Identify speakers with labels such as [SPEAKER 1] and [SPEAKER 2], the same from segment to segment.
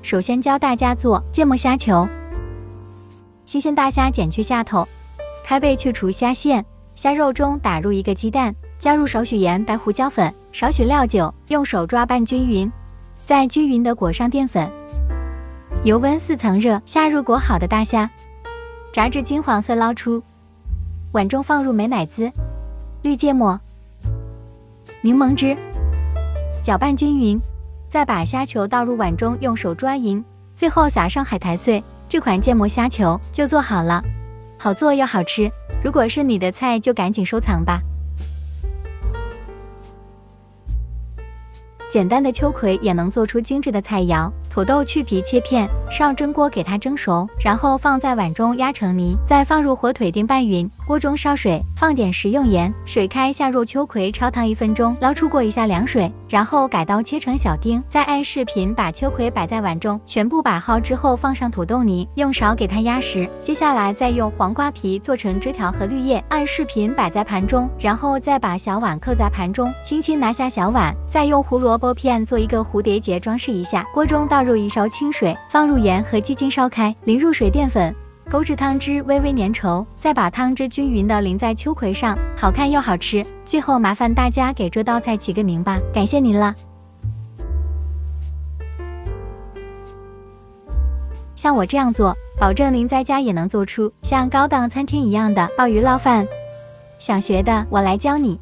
[SPEAKER 1] 首先教大家做芥末虾球。新鲜大虾剪去虾头，开背去除虾线，虾肉中打入1个鸡蛋，加入少许盐、白胡椒粉，少许料酒，用手抓拌均匀，再均匀地裹上淀粉。油温4层热，下入裹好的大虾，炸至金黄色捞出。碗中放入美乃滋、绿芥末、柠檬汁，搅拌均匀，再把虾球倒入碗中，用手抓匀，最后撒上海苔碎。这款芥末虾球就做好了，好做又好吃。如果是你的菜，就赶紧收藏吧。简单的秋葵也能做出精致的菜肴。土豆去皮切片，上蒸锅给它蒸熟，然后放在碗中压成泥，再放入火腿丁拌匀。锅中烧水，放点食用盐，水开下入秋葵焯烫1分钟，捞出过一下凉水，然后改刀切成小丁，再按视频把秋葵摆在碗中，全部摆好之后放上土豆泥，用勺给它压实。接下来再用黄瓜皮做成枝条和绿叶，按视频摆在盘中，然后再把小碗扣在盘中，轻轻拿下小碗，再用胡萝卜片做一个蝴蝶结装饰一下。锅中倒入1勺清水，放入盐和鸡精烧开，淋入水淀粉，勾至汤汁微微粘稠，再把汤汁均匀地淋在秋葵上，好看又好吃。最后麻烦大家给这道菜起个名吧，感谢您了。像我这样做，保证您在家也能做出像高档餐厅一样的鲍鱼捞饭。想学的，我来教你。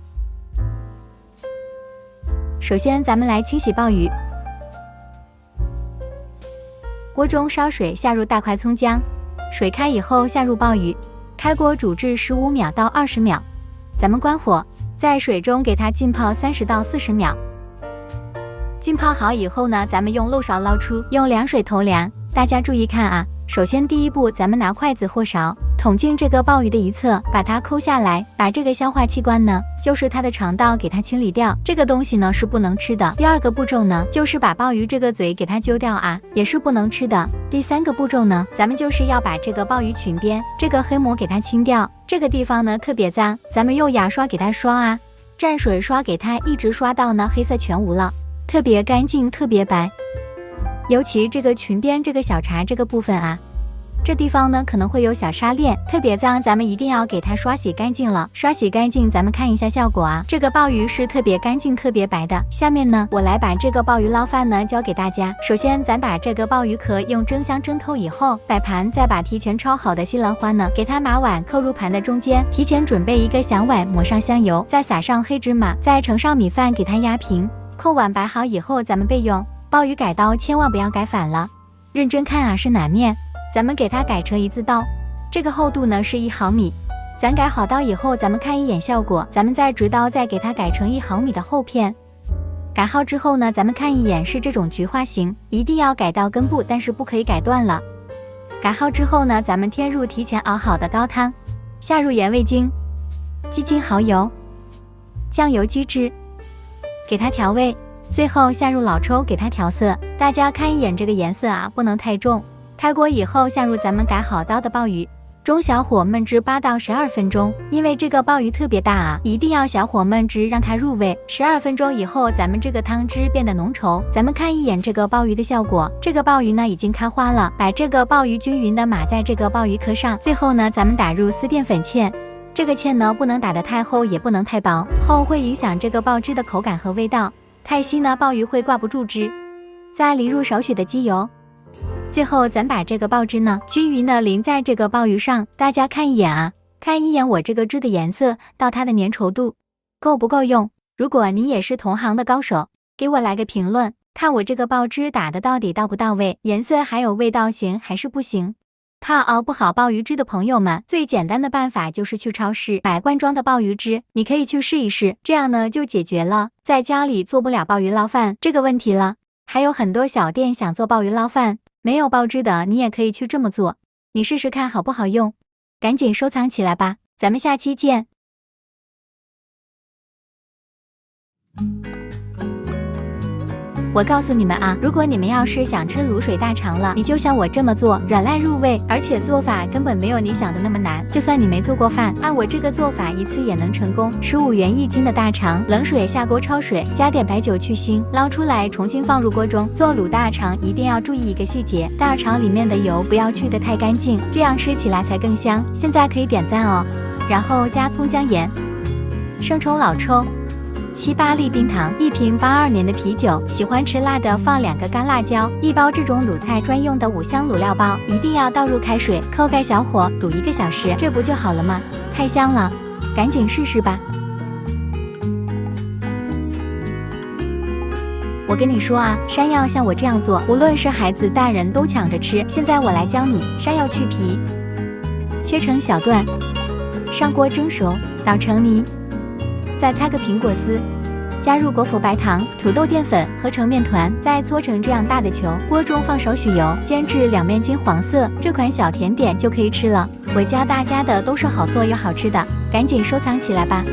[SPEAKER 1] 首先咱们来清洗鲍鱼。锅中烧水，下入大块葱姜，水开以后下入鲍鱼，开锅煮至15秒到20秒，咱们关火，在水中给它浸泡30到40秒。浸泡好以后呢，咱们用漏勺捞出，用凉水投凉。大家注意看啊，首先第一步，咱们拿筷子或勺捅进这个鲍鱼的一侧，把它抠下来，把这个消化器官呢，就是它的肠道给它清理掉，这个东西呢是不能吃的。第二个步骤呢，就是把鲍鱼这个嘴给它揪掉啊，也是不能吃的。第三个步骤呢，咱们就是要把这个鲍鱼裙边这个黑膜给它清掉，这个地方呢特别脏，咱们用牙刷给它刷啊，蘸水刷给它，一直刷到呢黑色全无了，特别干净，特别白。尤其这个裙边这个小茬这个部分啊，这地方呢可能会有小沙链，特别脏，咱们一定要给它刷洗干净了。刷洗干净，咱们看一下效果啊，这个鲍鱼是特别干净特别白的。下面呢，我来把这个鲍鱼捞饭呢教给大家。首先咱把这个鲍鱼壳用蒸箱蒸透以后摆盘，再把提前焯好的西兰花呢给它码碗扣入盘的中间，提前准备一个小碗，抹上香油，再撒上黑芝麻，再盛上米饭给它压平。扣碗摆好以后，咱们备用。鲍鱼改刀千万不要改反了，认真看啊，是哪面？咱们给它改成1字刀，这个厚度呢是1毫米。咱改好刀以后，咱们看一眼效果，咱们再直刀再给它改成1毫米的厚片。改好之后呢，咱们看一眼是这种菊花形，一定要改到根部，但是不可以改断了。改好之后呢，咱们添入提前熬好的高汤，下入盐味精、鸡精、蚝油、酱油、鸡汁，给它调味。最后下入老抽给它调色，大家看一眼这个颜色啊，不能太重。开锅以后下入咱们改好刀的鲍鱼，中小火焖至8到12分钟，因为这个鲍鱼特别大啊，一定要小火焖至让它入味。12分钟以后，咱们这个汤汁变得浓稠，咱们看一眼这个鲍鱼的效果。这个鲍鱼呢已经开花了，把这个鲍鱼均匀的码在这个鲍鱼壳上。最后呢，咱们打入丝淀粉芡，这个芡呢不能打得太厚，也不能太薄，厚会影响这个鲍汁的口感和味道。太稀呢，鲍鱼会挂不住汁。再淋入少许的鸡油，最后咱把这个鲍汁呢均匀的淋在这个鲍鱼上。大家看一眼啊，看一眼我这个汁的颜色到它的粘稠度够不够用。如果你也是同行的高手，给我来个评论，看我这个鲍汁打的到底到不到位，颜色还有味道行还是不行。怕熬不好鲍鱼汁的朋友们，最简单的办法就是去超市买罐装的鲍鱼汁，你可以去试一试，这样呢就解决了在家里做不了鲍鱼捞饭这个问题了。还有很多小店想做鲍鱼捞饭，没有鲍汁的，你也可以去这么做，你试试看好不好用，赶紧收藏起来吧，咱们下期见。我告诉你们啊，如果你们要是想吃卤水大肠了，你就像我这么做，软烂入味，而且做法根本没有你想的那么难。就算你没做过饭，按我这个做法一次也能成功。15元1斤的大肠，冷水下锅焯水，加点白酒去腥，捞出来重新放入锅中。做卤大肠一定要注意一个细节，大肠里面的油不要去得太干净，这样吃起来才更香。现在可以点赞哦。然后加葱姜盐、生抽、老抽。7、8粒冰糖，1瓶82年的啤酒，喜欢吃辣的放2个干辣椒，1包这种卤菜专用的5香卤料包，一定要倒入开水，扣盖小火煮1个小时，这不就好了吗？太香了，赶紧试试吧。我跟你说啊，山药像我这样做，无论是孩子大人都抢着吃。现在我来教你，山药去皮，切成小段，上锅蒸熟，捣成泥。再擦个苹果丝，加入果脯白糖、土豆淀粉合成面团，再搓成这样大的球。锅中放少许油，煎至两面金黄色，这款小甜点就可以吃了。我教大家的都是好做又好吃的，赶紧收藏起来吧。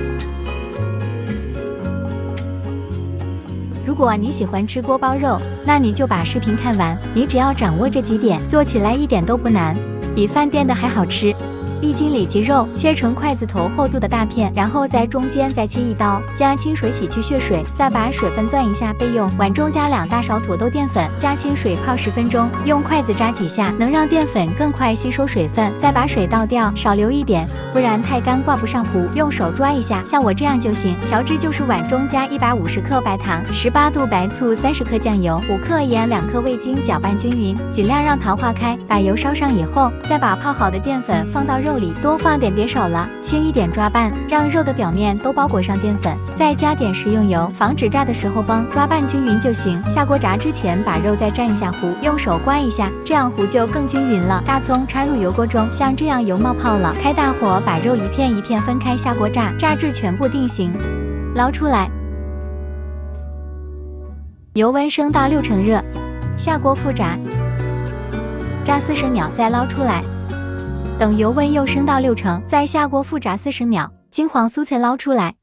[SPEAKER 1] 如果你喜欢吃锅包肉，那你就把视频看完，你只要掌握这几点，做起来一点都不难，比饭店的还好吃。1斤里脊肉切成筷子头厚度的大片，然后在中间再切1刀，加清水洗去血水，再把水分攥一下备用。碗中加2大勺土豆淀粉，加清水泡10分钟，用筷子扎几下，能让淀粉更快吸收水分。再把水倒掉，少留一点，不然太干挂不上糊。用手抓一下，像我这样就行。调制就是碗中加150克白糖、18度白醋、30克酱油、5克盐、2克味精，搅拌均匀，尽量让糖化开。把油烧上以后，再把泡好的淀粉放到肉里，多放点别少了，轻一点抓拌，让肉的表面都包裹上淀粉，再加点食用油，防止炸的时候崩，抓拌均匀就行。下锅炸之前把肉再蘸一下糊，用手刮一下，这样糊就更均匀了。大葱插入油锅中，像这样油冒泡了，开大火把肉一片一片分开下锅炸，炸至全部定型，捞出来，油温升到6成热，下锅复炸，炸40秒再捞出来。等油温又升到6成，再下锅复炸40秒，金黄酥脆捞出来。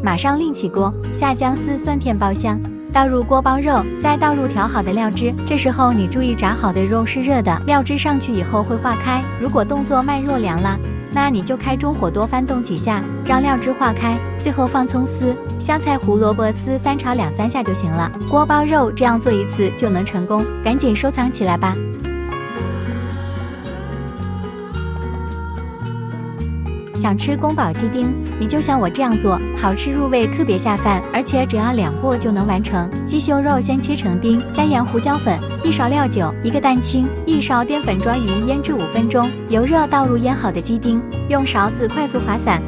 [SPEAKER 1] 马上另起锅，下姜丝、蒜片爆香，倒入锅包肉，再倒入调好的料汁。这时候你注意炸好的肉是热的，料汁上去以后会化开。如果动作慢弱凉了，那你就开中火多翻动几下，让料汁化开。最后放葱丝、香菜、胡萝卜丝翻炒2、3下就行了。锅包肉这样做一次就能成功，赶紧收藏起来吧。想吃宫保鸡丁，你就像我这样做，好吃入味，特别下饭，而且只要2步就能完成。鸡胸肉先切成丁，加盐、胡椒粉、1勺料酒、1个蛋清、1勺淀粉抓匀，腌制5分钟。油热倒入腌好的鸡丁，用勺子快速划散。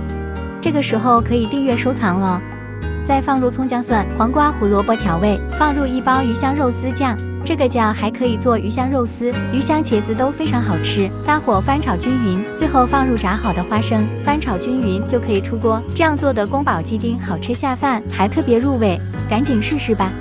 [SPEAKER 1] 这个时候可以订阅收藏了。再放入葱姜蒜、黄瓜、胡萝卜调味，放入1包鱼香肉丝酱。这个酱还可以做鱼香肉丝、鱼香茄子都非常好吃。大火翻炒均匀，最后放入炸好的花生，翻炒均匀就可以出锅。这样做的宫保鸡丁好吃下饭，还特别入味，赶紧试试吧。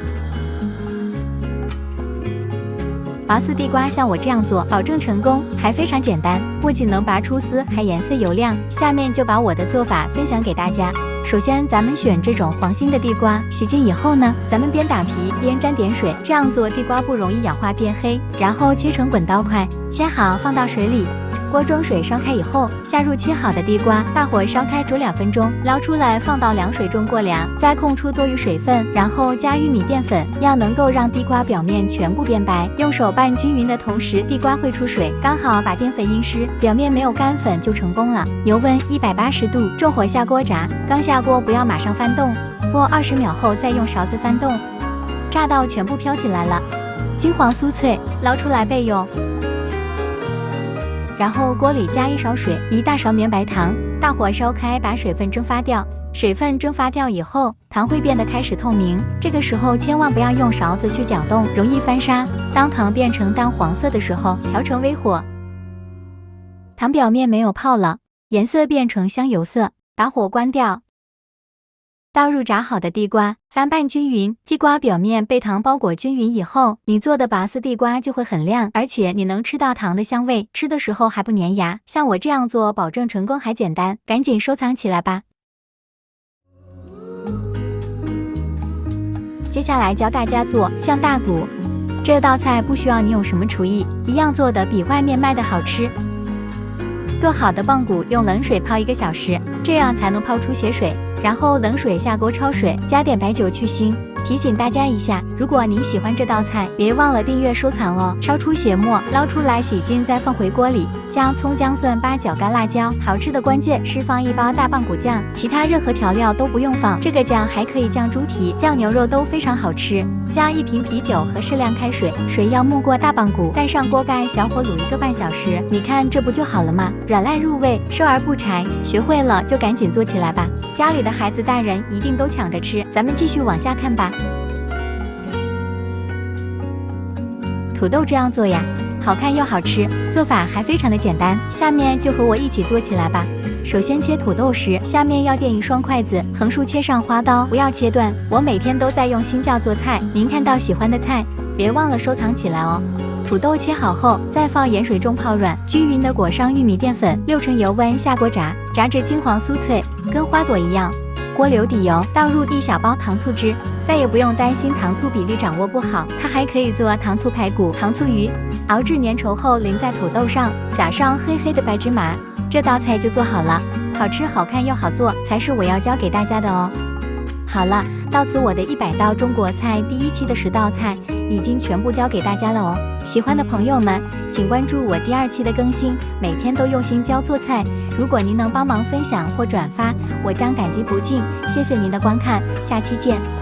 [SPEAKER 1] 拔丝地瓜像我这样做，保证成功，还非常简单，不仅能拔出丝，还颜色油亮。下面就把我的做法分享给大家。首先，咱们选这种黄心的地瓜，洗净以后呢，咱们边打皮边沾点水，这样做地瓜不容易氧化变黑。然后切成滚刀块，切好放到水里。锅中水烧开以后，下入切好的地瓜，大火烧开煮2分钟，捞出来放到凉水中过凉，再控出多余水分，然后加玉米淀粉，要能够让地瓜表面全部变白。用手拌均匀的同时，地瓜会出水，刚好把淀粉阴湿，表面没有干粉就成功了。油温180度，重火下锅炸，刚下锅不要马上翻动，过20秒后再用勺子翻动，炸到全部飘起来了，金黄酥脆，捞出来备用。然后锅里加1勺水，1大勺绵白糖，大火烧开，把水分蒸发掉。水分蒸发掉以后，糖会变得开始透明，这个时候千万不要用勺子去搅动，容易翻沙。当糖变成淡黄色的时候，调成微火，糖表面没有泡了，颜色变成香油色，把火关掉。倒入炸好的地瓜，翻拌均匀，地瓜表面被糖包裹均匀以后，你做的拔丝地瓜就会很亮，而且你能吃到糖的香味，吃的时候还不粘牙。像我这样做，保证成功还简单，赶紧收藏起来吧。接下来教大家做酱大骨。这道菜不需要你有什么厨艺，一样做的比外面卖的好吃。剁好的棒骨用冷水泡1个小时，这样才能泡出血水。然后冷水下锅焯水，加点白酒去腥。提醒大家一下，如果您喜欢这道菜，别忘了订阅收藏哦。焯出血沫，捞出来洗净，再放回锅里，将葱姜蒜八角干辣椒。好吃的关键是放1包大棒骨酱，其他任何调料都不用放。这个酱还可以酱猪蹄、酱牛肉都非常好吃。加1瓶啤酒和适量开水，水要没过大棒骨，盖上锅盖，小火卤1个半小时。你看这不就好了吗？软烂入味，收而不柴。学会了就赶紧做起来吧，家里的孩子大人一定都抢着吃。咱们继续往下看吧。土豆这样做呀，好看又好吃，做法还非常的简单。下面就和我一起做起来吧。首先切土豆时，下面要垫1双筷子，横竖切上花刀，不要切断。我每天都在用新教做菜，您看到喜欢的菜，别忘了收藏起来哦。土豆切好后，再放盐水中泡软，均匀的裹上玉米淀粉，6成油温下锅炸，炸至金黄酥脆，跟花朵一样。锅留底油，倒入1小包糖醋汁，再也不用担心糖醋比例掌握不好，它还可以做糖醋排骨、糖醋鱼。熬至粘稠后淋在土豆上，撒上黑黑的白芝麻，这道菜就做好了。好吃、好看又好做，才是我要教给大家的哦。好了，到此我的100道中国菜第1期的10道菜已经全部教给大家了哦。喜欢的朋友们，请关注我第2期的更新，每天都用心教做菜。如果您能帮忙分享或转发，我将感激不尽。谢谢您的观看，下期见。